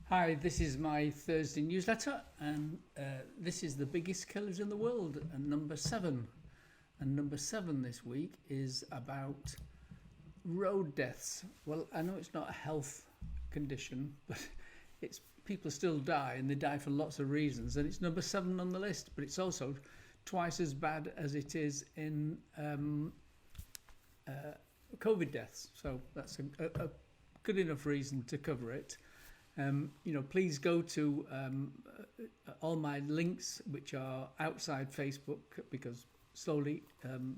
Hi, this is my Thursday newsletter, and this is the biggest killers in the world, and number seven. And number seven this week is about road deaths. Well, I know it's not a health condition, but it's people still die, and they die for lots of reasons. And it's number seven on the list, but it's also twice as bad as it is in COVID deaths. So that's a good enough reason to cover it. Please go to all my links, which are outside Facebook, because slowly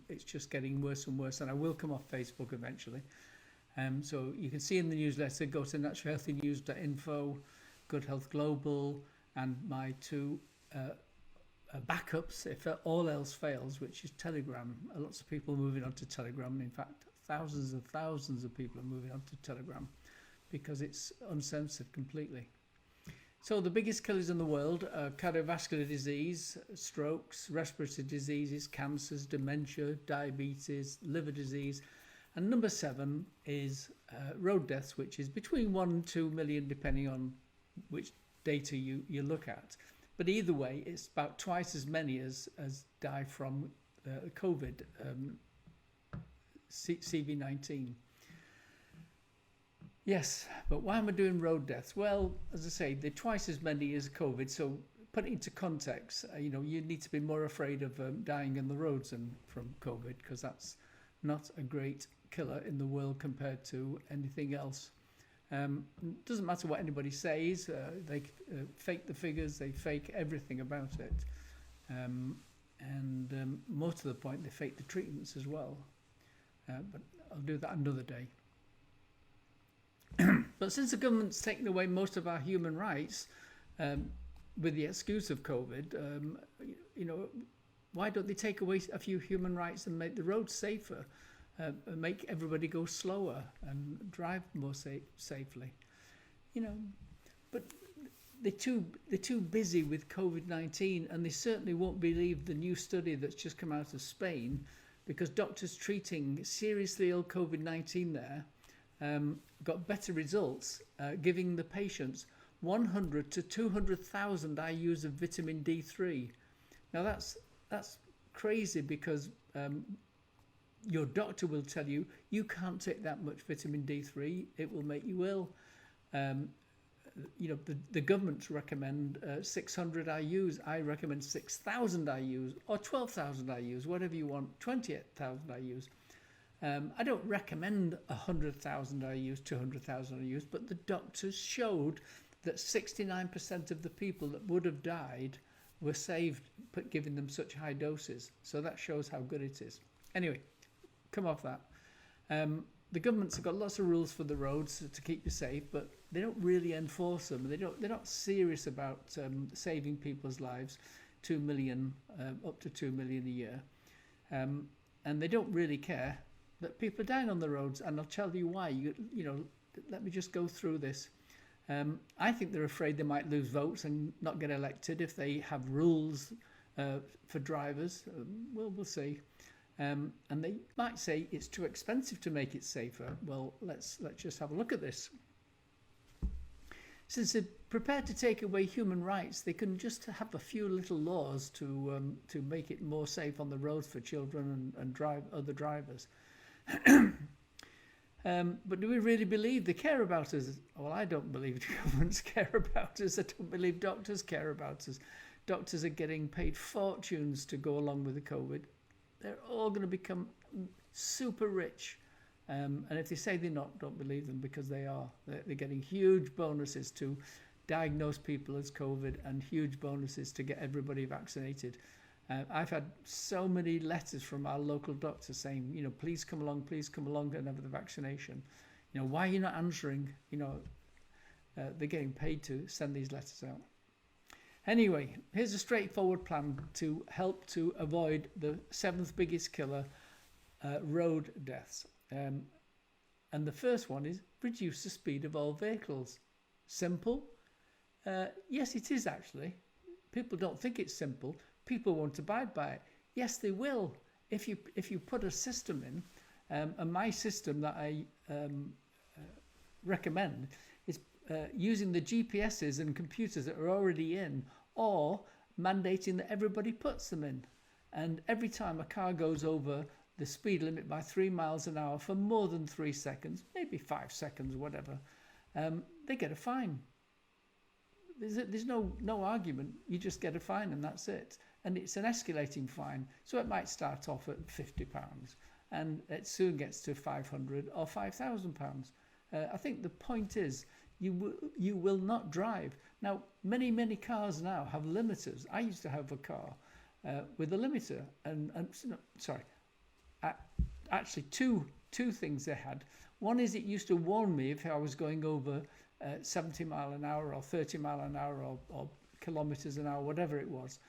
it's just getting worse and worse, and I will come off Facebook eventually. So you can see in the newsletter, go to naturalhealthynews.info, Good Health Global, and my two backups if all else fails, which is Telegram. Lots of people are moving on to Telegram. In fact, thousands and thousands of people are moving on to Telegram, because it's uncensored completely. So the biggest killers in the world are cardiovascular disease, strokes, respiratory diseases, cancers, dementia, diabetes, liver disease. And number seven is road deaths, which is between 1 and 2 million, depending on which data you look at. But either way, it's about twice as many as die from COVID, CV-19. Yes, but why am I doing road deaths? Well, as I say, they're twice as many as COVID. So put it into context, you need to be more afraid of dying in the roads than from COVID, because that's not a great killer in the world compared to anything else. Doesn't matter what anybody says. They fake the figures. They fake everything about it. And more to the point, they fake the treatments as well. But I'll do that another day. But since the government's taken away most of our human rights with the excuse of COVID, why don't they take away a few human rights and make the roads safer, make everybody go slower and drive more safely? But they're too busy with COVID-19, and they certainly won't believe the new study that's just come out of Spain, because doctors treating seriously ill COVID-19 there got better results, giving the patients 100 to 200,000 IUs of vitamin D3. Now that's crazy, because your doctor will tell you can't take that much vitamin D3; it will make you ill. The governments recommend 600 IUs. I recommend 6,000 IUs or 12,000 IUs, whatever you want. 28,000 IUs. I don't recommend 100,000 IUs, 200,000 IUs, but the doctors showed that 69% of the people that would have died were saved giving them such high doses. So that shows how good it is. Anyway, come off that. The governments have got lots of rules for the roads to keep you safe, but they don't really enforce them. They're not serious about saving people's lives. 2 million, up to 2 million a year, and they don't really care that people are dying on the roads, and I'll tell you why. Let me just go through this. I think they're afraid they might lose votes and not get elected if they have rules for drivers. Well, we'll see. And they might say it's too expensive to make it safer. Well, let's just have a look at this. Since they're prepared to take away human rights, they can just have a few little laws to make it more safe on the roads for children and other drivers. But do we really believe they care about us? Well, I don't believe governments care about us. I don't believe doctors care about us. Doctors are getting paid fortunes to go along with the COVID. They're all going to become super rich. And if they say they're not, don't believe them, because they are. They're getting huge bonuses to diagnose people as COVID and huge bonuses to get everybody vaccinated. I've had so many letters from our local doctor saying, please come along and have the vaccination. Why are you not answering? They're getting paid to send these letters out. Anyway, here's a straightforward plan to help to avoid the seventh biggest killer, road deaths. And the first one is reduce the speed of all vehicles. Simple? Yes, it is actually. People don't think it's simple. People won't abide by it. Yes, they will. If you put a system in, and my system that I recommend is using the GPSs and computers that are already in, or mandating that everybody puts them in. And every time a car goes over the speed limit by 3 miles an hour for more than 3 seconds, maybe 5 seconds, whatever, they get a fine. There's no argument. You just get a fine and that's it. And it's an escalating fine. So it might start off at £50 and it soon gets to £500 or £5,000. I think the point is you will not drive. Now, many cars now have limiters. I used to have a car with a limiter. Actually two things they had. One is it used to warn me if I was going over 70 mile an hour or 30 mile an hour or kilometers an hour, whatever it was.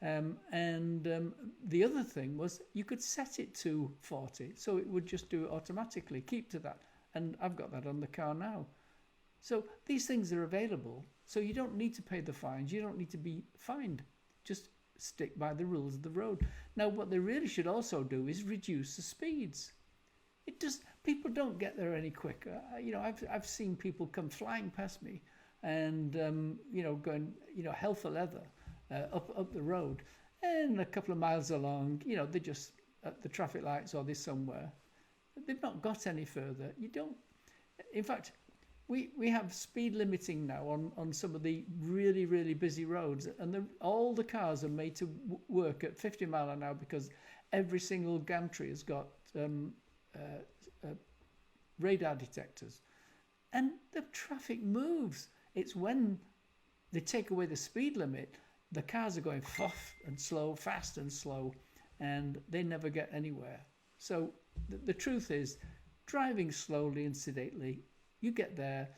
The other thing was you could set it to 40, so it would just do it automatically, keep to that. And I've got that on the car now. So these things are available, so you don't need to pay the fines, you don't need to be fined. Just stick by the rules of the road. Now, what they really should also do is reduce the speeds. People don't get there any quicker. I've seen people come flying past me, and going hell for leather up the road, and a couple of miles along, they're just at the traffic lights or they're somewhere. They've not got any further. You don't. In fact, we have speed limiting now on some of the really, really busy roads, and all the cars are made to work at 50 mile an hour because every single gantry has got radar detectors, and the traffic moves. It's when they take away the speed limit, the cars are going fast and slow, and they never get anywhere. So the truth is, driving slowly and sedately, you get there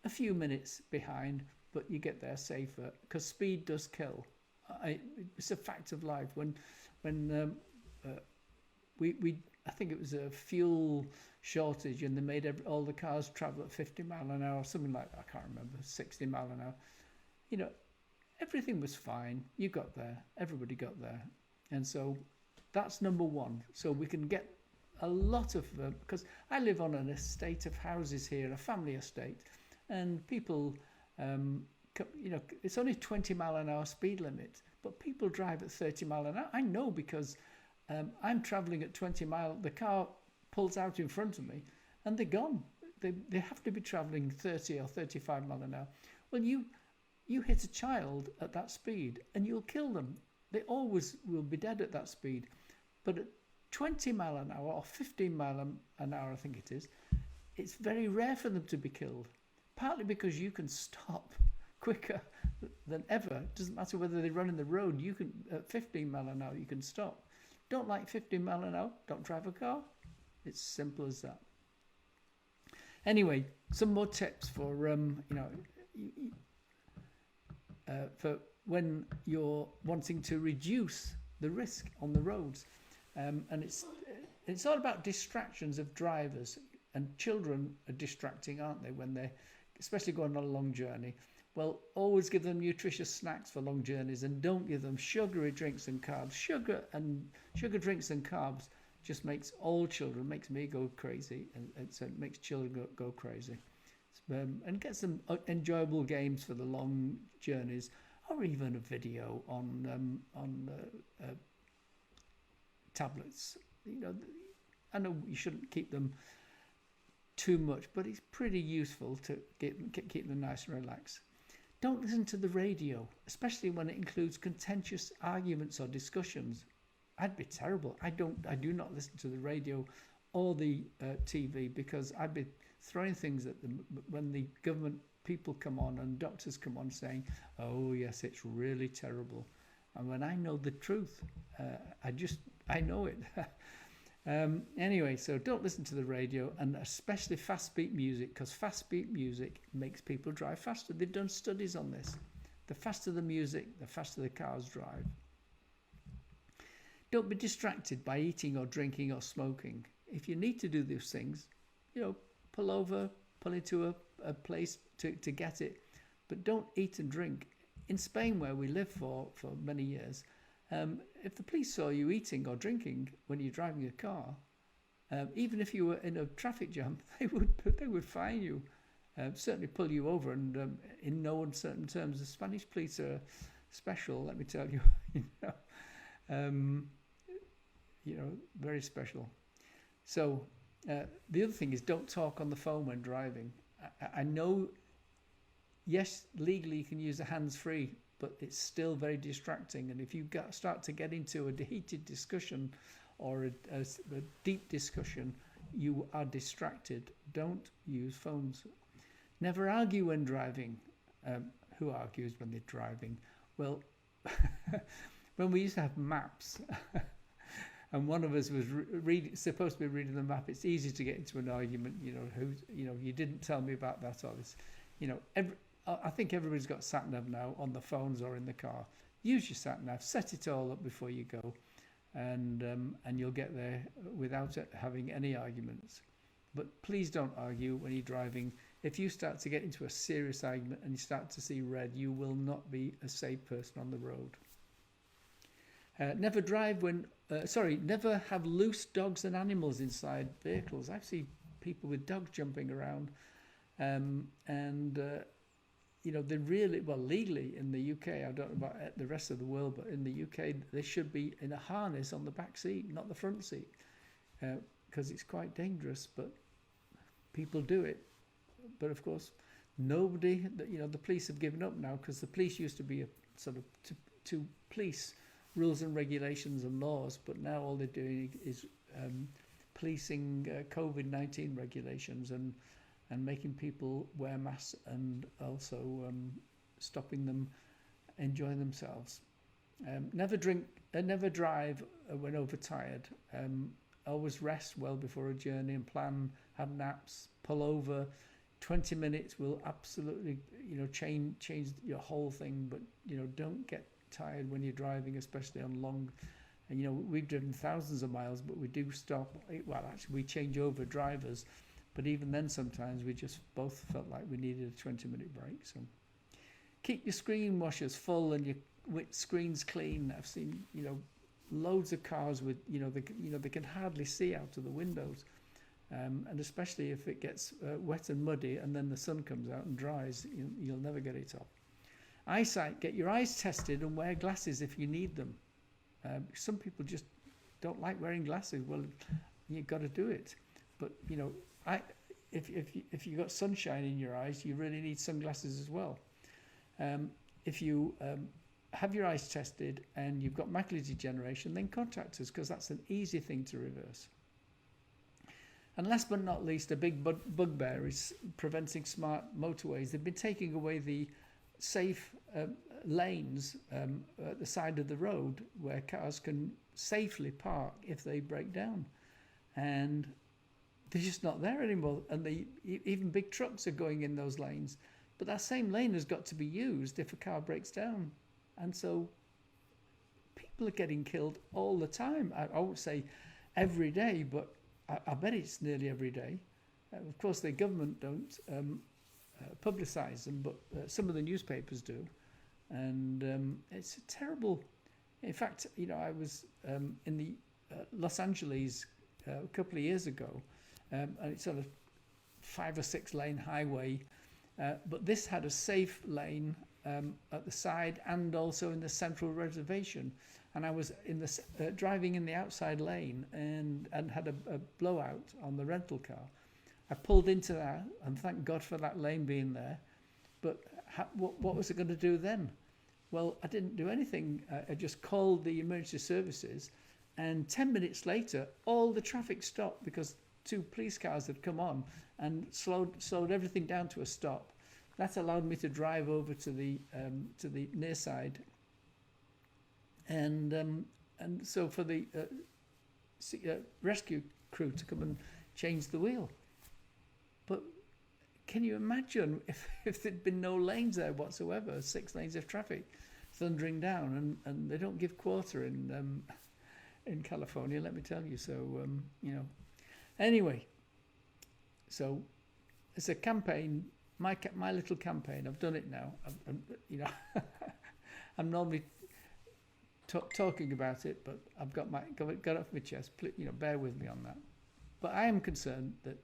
a few minutes behind, but you get there safer, because speed does kill. It's a fact of life. When I think it was a fuel shortage, and they made all the cars travel at 50 mile an hour, something like that. I can't remember, 60 mile an hour. Everything was fine. You got there. Everybody got there. And so that's number one. So we can get a lot of them, because I live on an estate of houses here, a family estate, and people, it's only 20 mile an hour speed limit, but people drive at 30 mile an hour. I know, because I'm traveling at 20 mile, the car pulls out in front of me and they're gone. They have to be traveling 30 or 35 mile an hour. Well, you hit a child at that speed and you'll kill them. They always will be dead at that speed. But at 20 mile an hour or 15 mile an hour, I think it is, it's very rare for them to be killed. Partly because you can stop quicker than ever. It doesn't matter whether they run in the road. You can, at 15 mile an hour, you can stop. Don't like 15 mile an hour, don't drive a car. It's simple as that. Anyway, some more tips for for when you're wanting to reduce the risk on the roads. And it's all about distractions of drivers, and children are distracting, aren't they, when they're especially going on a long journey. Well, always give them nutritious snacks for long journeys, and don't give them sugary drinks and carbs. Sugar drinks and carbs just makes me go crazy, and so it makes children go crazy. And get some enjoyable games for the long journeys, or even a video on tablets. I know you shouldn't keep them too much, but it's pretty useful to keep them nice and relaxed. Don't listen to the radio, especially when it includes contentious arguments or discussions. I'd be terrible. I do not listen to the radio or the TV, because I'd be throwing things at them when the government people come on and doctors come on saying, "Oh yes, it's really terrible," and when I know the truth, I know it. Anyway, so don't listen to the radio, and especially fast beat music, because fast beat music makes people drive faster. They've done studies on this. The faster the music, the faster the cars drive. Don't be distracted by eating or drinking or smoking. If you need to do those things, pull over, pull into a place to get it, but don't eat and drink. In Spain, where we lived for many years, if the police saw you eating or drinking when you're driving a car, even if you were in a traffic jam, they would fine you. certainly pull you over, and in no uncertain terms, the Spanish police are special. Let me tell you, um, very special. So the other thing is, don't talk on the phone when driving. I know, yes, legally you can use the hands-free, but it's still very distracting. And if you start to get into a heated discussion or a deep discussion, you are distracted. Don't use phones. Never argue when driving. Who argues when they're driving? Well, when we used to have maps, and one of us was supposed to be reading the map, it's easy to get into an argument. You didn't tell me about that or this. I think everybody's got sat nav now on the phones or in the car. Use your sat nav, set it all up before you go, and you'll get there without having any arguments. But please don't argue when you're driving. If you start to get into a serious argument and you start to see red, you will not be a safe person on the road. Never have loose dogs and animals inside vehicles. I've seen people with dogs jumping around, they're really, legally in the UK, I don't know about the rest of the world, but in the UK, they should be in a harness on the back seat, not the front seat, because it's quite dangerous, but people do it. But of course, nobody, the police have given up now, because the police used to be a sort of to police rules and regulations and laws, but now all they're doing is policing COVID-19 regulations and making people wear masks, and also stopping them enjoying themselves. Never drive when overtired. Always rest well before a journey and plan, have naps, pull over. 20 minutes will absolutely, change your whole thing, but, don't get tired when you're driving, especially on long. And, we've driven thousands of miles, but we do stop. Well, actually, we change over drivers. But even then, sometimes we just both felt like we needed a 20-minute break. So keep your screen washers full and your screens clean. I've seen, loads of cars with, they can hardly see out of the windows. And especially if it gets wet and muddy and then the sun comes out and dries, you'll never get it off. Eyesight, get your eyes tested and wear glasses if you need them. Some people just don't like wearing glasses. Well, you've got to do it. But, if you've got sunshine in your eyes, you really need sunglasses as well. If you have your eyes tested and you've got macular degeneration, then contact us, because that's an easy thing to reverse. And last but not least, a big bugbear is preventing smart motorways. They've been taking away the safe lanes at the side of the road where cars can safely park if they break down. And they're just not there anymore. And even big trucks are going in those lanes. But that same lane has got to be used if a car breaks down. And so people are getting killed all the time. I won't say every day, but I bet it's nearly every day. Of course, the government don't publicise them, but some of the newspapers do. And it's terrible. In fact, I was in the Los Angeles a couple of years ago, and it's on a 5 or 6 lane highway, but this had a safe lane at the side and also in the central reservation. And I was driving in the outside lane and had a blowout on the rental car. I pulled into that, and thank God for that lane being there. But what was it going to do then? Well, I didn't do anything. I just called the emergency services, and 10 minutes later, all the traffic stopped because 2 police cars had come on and slowed everything down to a stop. That allowed me to drive over to the near side. And so for the rescue crew to come and change the wheel. But can you imagine if there'd been no lanes there whatsoever, 6 lanes of traffic thundering down, and they don't give quarter in California, let me tell you. So anyway, so it's a campaign, my little campaign. I've done it now. I'm normally talking about it, but I've got off my chest. Bear with me on that. But I am concerned that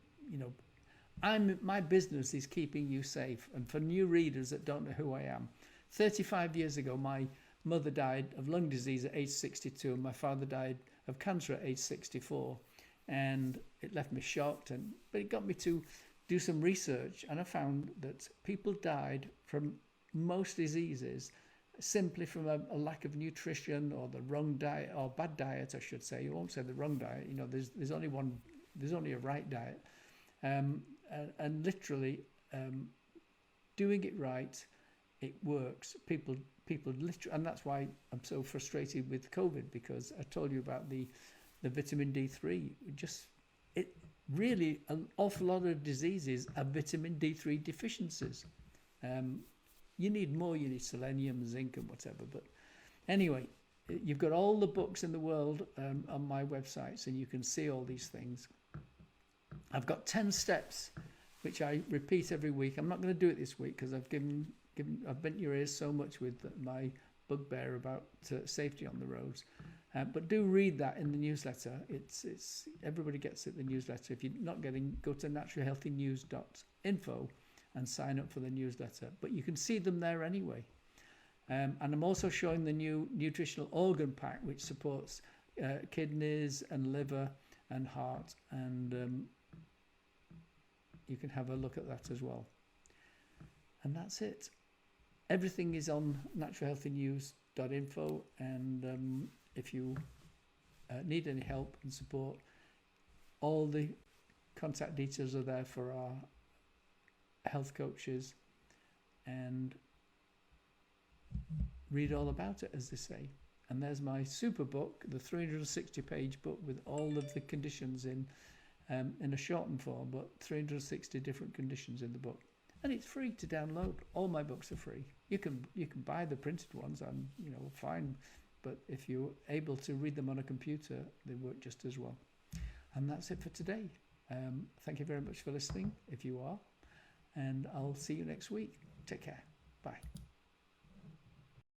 my business is keeping you safe. And for new readers that don't know who I am, 35 years ago, my mother died of lung disease at age 62, and my father died of cancer at age 64. And it left me shocked, but it got me to do some research, and I found that people died from most diseases simply from a lack of nutrition, or the wrong diet, or bad diet, I should say. You won't say the wrong diet. You know, there's only a right diet, and literally doing it right, it works. People literally, and that's why I'm so frustrated with COVID, because I told you about the vitamin D3. It really, an awful lot of diseases are vitamin D3 deficiencies. You need more. You need selenium, zinc, and whatever. But anyway, you've got all the books in the world on my websites, and you can see all these things. I've got 10 steps, which I repeat every week. I'm not going to do it this week because I've bent your ears so much with my bugbear about safety on the roads. But do read that in the newsletter. It's everybody gets it, the newsletter. If you're not getting, go to naturalhealthynews.info and sign up for the newsletter. But you can see them there anyway. And I'm also showing the new nutritional organ pack, which supports kidneys and liver and heart. And you can have a look at that as well. And that's it. Everything is on naturalhealthynews.info. And if you need any help and support, all the contact details are there for our health coaches, and read all about it, as they say. And there's my super book, the 360-page book with all of the conditions in a shortened form, but 360 different conditions in the book. And it's free to download. All my books are free. You can buy the printed ones, and fine. But if you're able to read them on a computer, they work just as well. And that's it for today. Thank you very much for listening, if you are. And I'll see you next week. Take care. Bye.